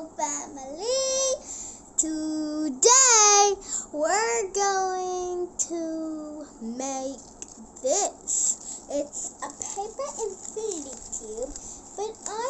Hello family! Today we're going to make this. It's a paper infinity cube, but I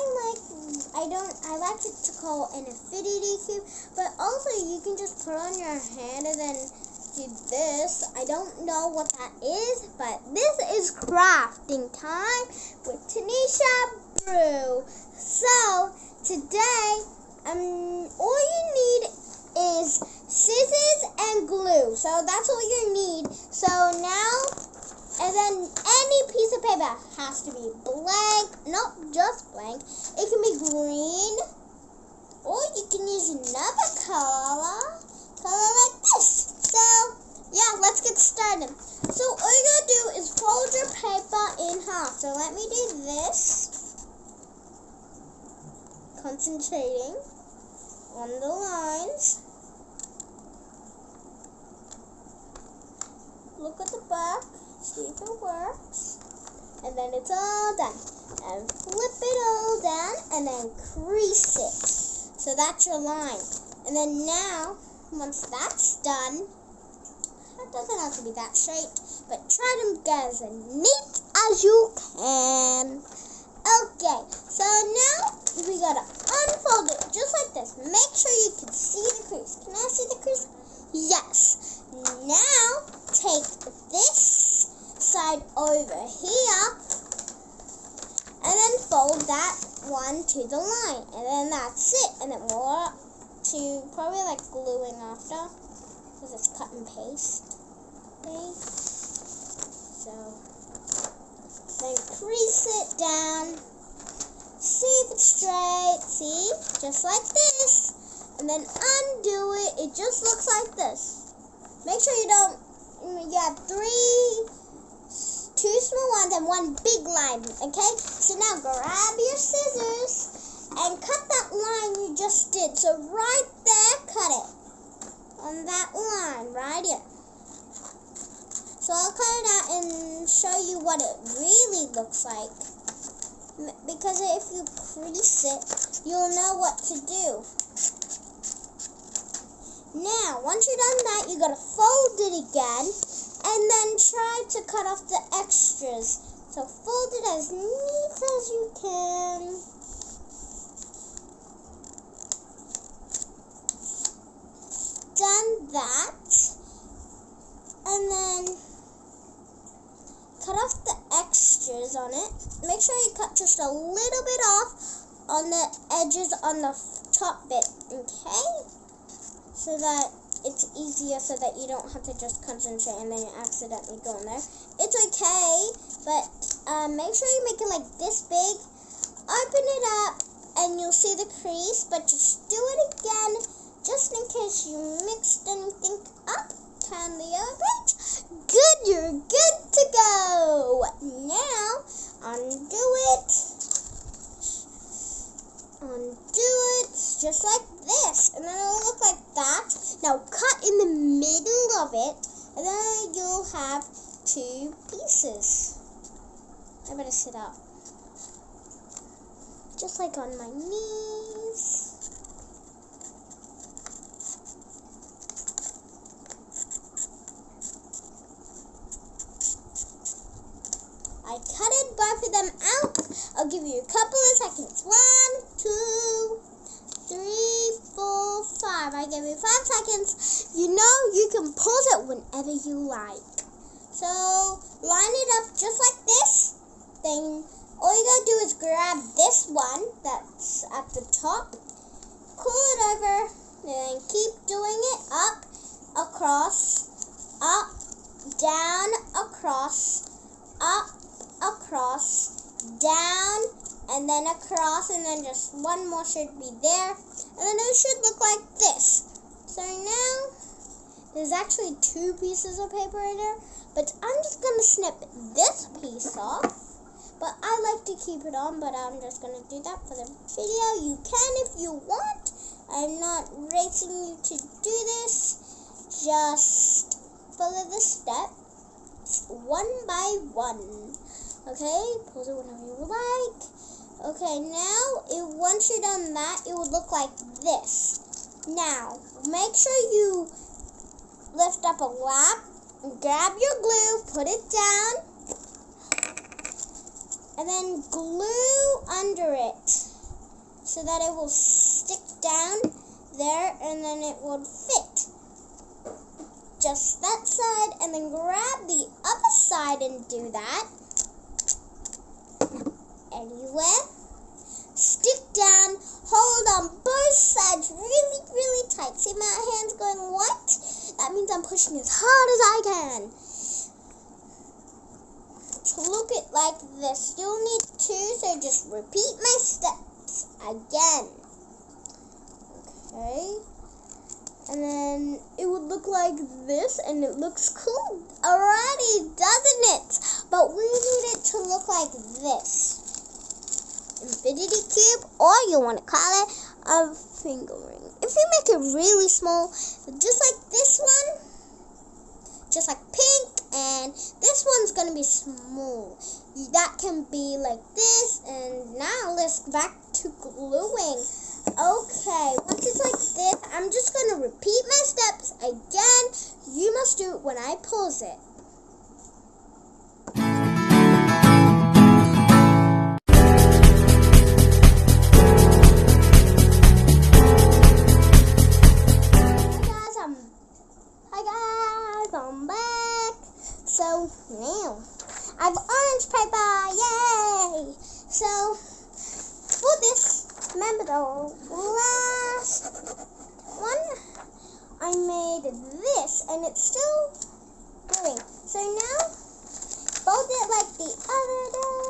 like it to call an infinity cube, but also you can just put on your hand and then do this. I don't know what that is, but this is crafting time with Tanisha Brew. So today, all you need is scissors and glue. So that's all you need. So now, and then any piece of paper has to be blank, not just blank. It can be green, or you can use another color like this. So yeah, let's get started. So all you're gonna do is fold your paper in half. So let me do this. Concentrating on the lines. Look at the back, see if it works. And then it's all done. And flip it all down and then crease it. So that's your line. And then now, once that's done, it doesn't have to be that straight, but try to get as neat as you can. Okay, so now we gotta unfold it just like this. Make sure you can see the crease. Can I see the crease? Yes. Now take this side over here and then fold that one to the line, and then that's it. And then more to probably like gluing after, because it's cut and paste. Okay. So then crease it down. See if it's straight. See? Just like this. And then undo it. It just looks like this. Make sure you have two small ones and one big line. Okay? So now grab your scissors and cut that line you just did. So right there, cut it. On that line, right here. So I'll cut it out and show you what it really looks like. Because if you crease it, you'll know what to do. Now, once you've done that, you gotta fold it again, and then try to cut off the extras. So fold it as neat as you can. Done that, and then cut off the extras on it. Make sure you cut just a little bit off on the edges on the top bit, okay? So that it's easier, so that you don't have to just concentrate and then you accidentally go in there. It's okay, but make sure you make it like this big. Open it up and you'll see the crease, but just do it again just in case you mixed anything up. Turn the other page. Good, you're good to go. Now, undo it. Undo it just like this. And then it'll look like that. Now, cut in the middle of it. And then you'll have two pieces. I better sit up. Just like on my knees. I cutted both of them out. I'll give you a couple of seconds. 1, 2, 3, 4, 5. I give you 5 seconds. You know you can pause it whenever you like. So line it up just like this. Then all you gotta do is grab this one that's at the top, pull it over, and then keep doing it up, across, up, down, across, up, across, down, and then across, and then just one more should be there, and then it should look like this. So now there's actually 2 pieces of paper in there, but I'm just gonna snip this piece off. But I like to keep it on, but I'm just gonna do that for the video. You can if you want. I'm not racing you to do this. Just follow the steps one by one. Okay, pause it whenever you like. Okay, now once you're done that, it would look like this. Now, make sure you lift up a lap, grab your glue, put it down, and then glue under it so that it will stick down there, and then it will fit. Just that side, and then grab the other side and do that. Anyway, stick down, hold on both sides really, really tight. See my hands going white? That means I'm pushing as hard as I can. To look it like this, you'll need two, so just repeat my steps again. Okay. And then it would look like this, and it looks cool already, doesn't it? But we need it to look like this. Infinity cube, or you want to call it a finger ring. If you make it really small, just like this one, just like pink, and this one's going to be small. That can be like this, and now let's go back to gluing. Okay, once it's like this, I'm just going to repeat my steps again. You must do it when I pause it. Hi guys, I'm back. So now, I have orange paper, yay! So, for this, remember the last one, I made this, and it's still doing. So now, fold it like the other day.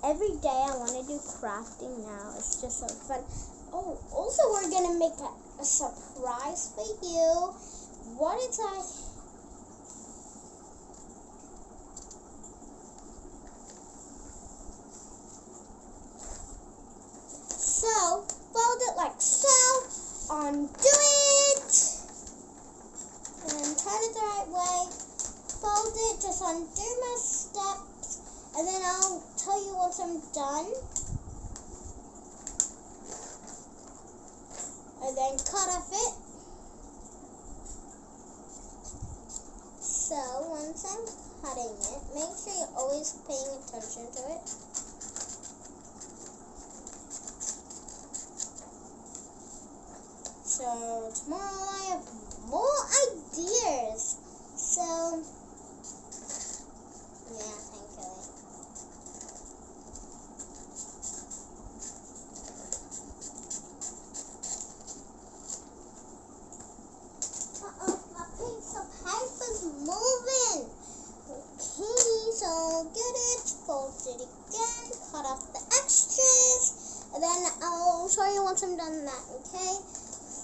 Every day I want to do crafting now. It's just so fun. Oh, also we're going to make a surprise for you. What is I... So, fold it like so, undo it, and turn it the right way, fold it, just undo my steps, and then I'll tell you once I'm done, and then cut off it. So, once I'm cutting it, make sure you're always paying attention to it. So tomorrow I have more ideas. So yeah, thank you. My piece of paper's moving. Okay, so get it, fold it again, cut off the extras, and then I'll show you once I'm done that, okay?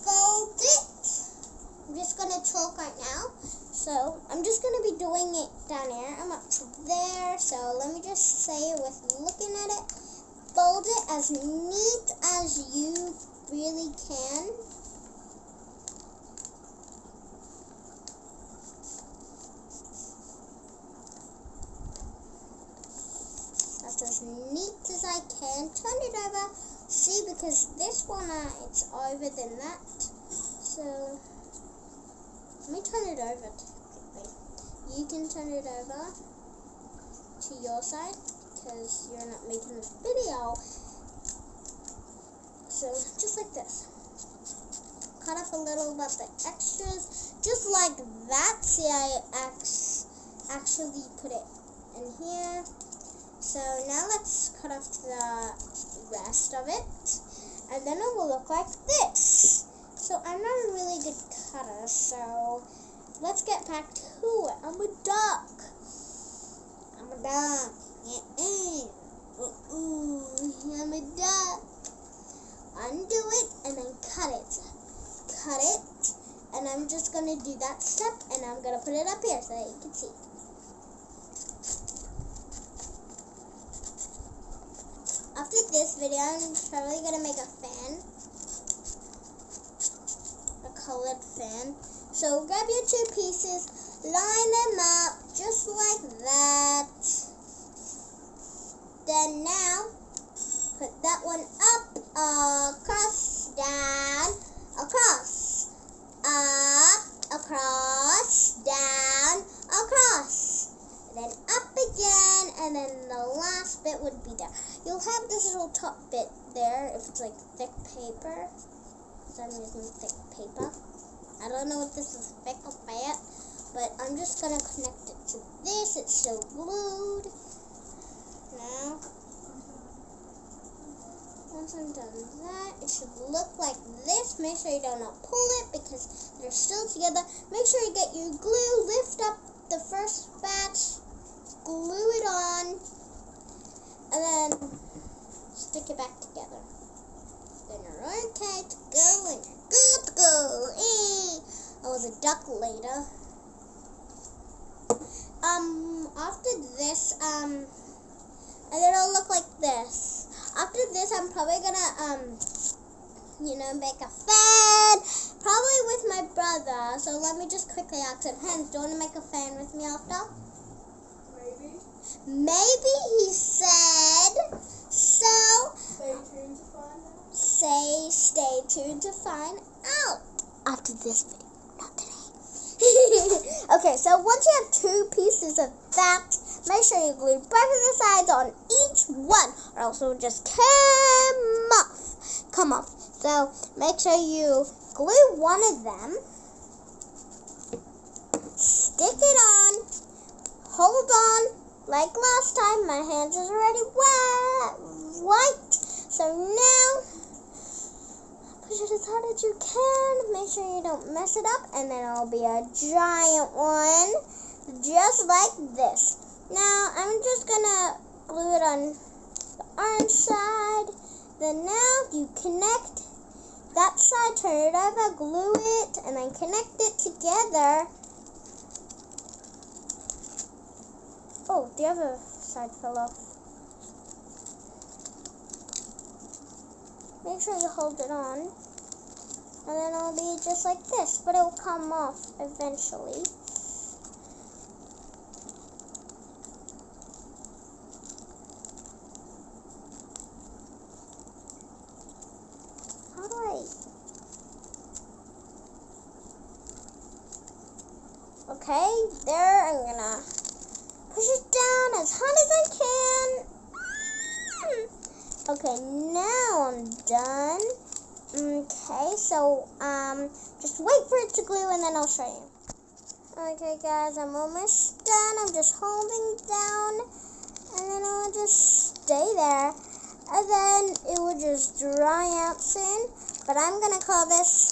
Fold it. I'm just going to talk right now. So, I'm just going to be doing it down here. I'm up to there. So, let me just say it with looking at it. Fold it as neat as you really can. That's as neat as I can. Turn it over. See, because this one, it's over than that. So, let me turn it over quickly. You can turn it over to your side, because you're not making this video. So, just like this. Cut off a little about the extras, just like that. See, I actually put it in here. So, now let's cut off the rest of it, and then it will look like this. So I'm not a really good cutter, so let's get back to it. I'm a duck. I'm a duck. I'm a duck. Undo it and then cut it. Cut it, and I'm just gonna do that step, and I'm gonna put it up here so that you can see. After this video, I'm probably going to make a fan. A colored fan. So grab your two pieces, line them up, just like that. Then now, put that one up, across, down, across, up, across, down, across. And then up again, and then the last bit would be there. You'll have this little top bit there if it's like thick paper. So I'm using thick paper. I don't know if this is thick or bad, but I'm just gonna connect it to this. It's still glued. Now, once I'm done that, it should look like this. Make sure you do not pull it because they're still together. Make sure you get your glue. Lift up the first batch, glue it on, and then stick it back together. Then you're okay to go, and you're good to go. I was a duck later. After this, and then it'll look like this. After this, I'm probably gonna, make a fan, probably with my brother. So let me just quickly ask him, Hans, do you want to make a fan with me after? Maybe. Maybe, he said. So, Stay tuned to find out. stay tuned to find out after this video, not today. Okay, so once you have 2 pieces of that, make sure you glue both of the sides on each one, or else it will just come off. So make sure you glue one of them, stick it on, hold on, like last time. My hands is already white. So now, push it as hard as you can. Make sure you don't mess it up, and then it'll be a giant one, just like this. Now, I'm just gonna glue it on the orange side. Then now, you connect that side, turn it over, glue it, and then connect it together. Oh, the other side fell off. Make sure you hold it on, and then it'll be just like this, but it will come off eventually. How do I... Okay, there, I'm gonna push it down as hard as I can. Okay, now I'm done. Okay, so just wait for it to glue and then I'll show you. Okay guys, I'm almost done. I'm just holding down and then I'll just stay there. And then it will just dry out soon. But I'm gonna call this